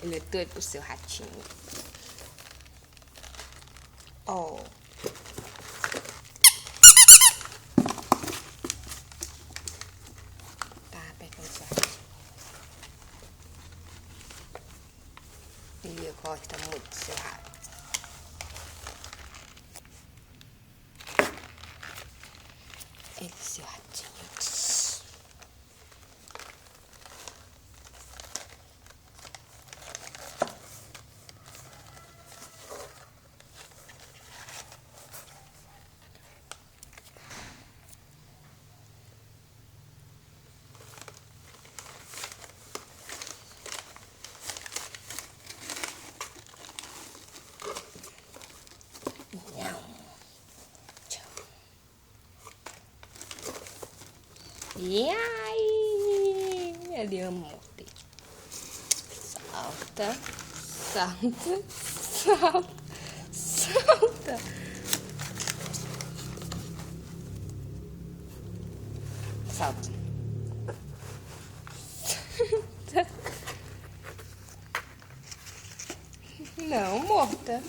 Ele é doido pro seu ratinho. Oh. Tá pegando seu ratinho. Ele gosta muito do seu rato. Ele, seu ratinho. E aí, ele ama morder. Salta, salta, salta, salta. Salta. Não, morta.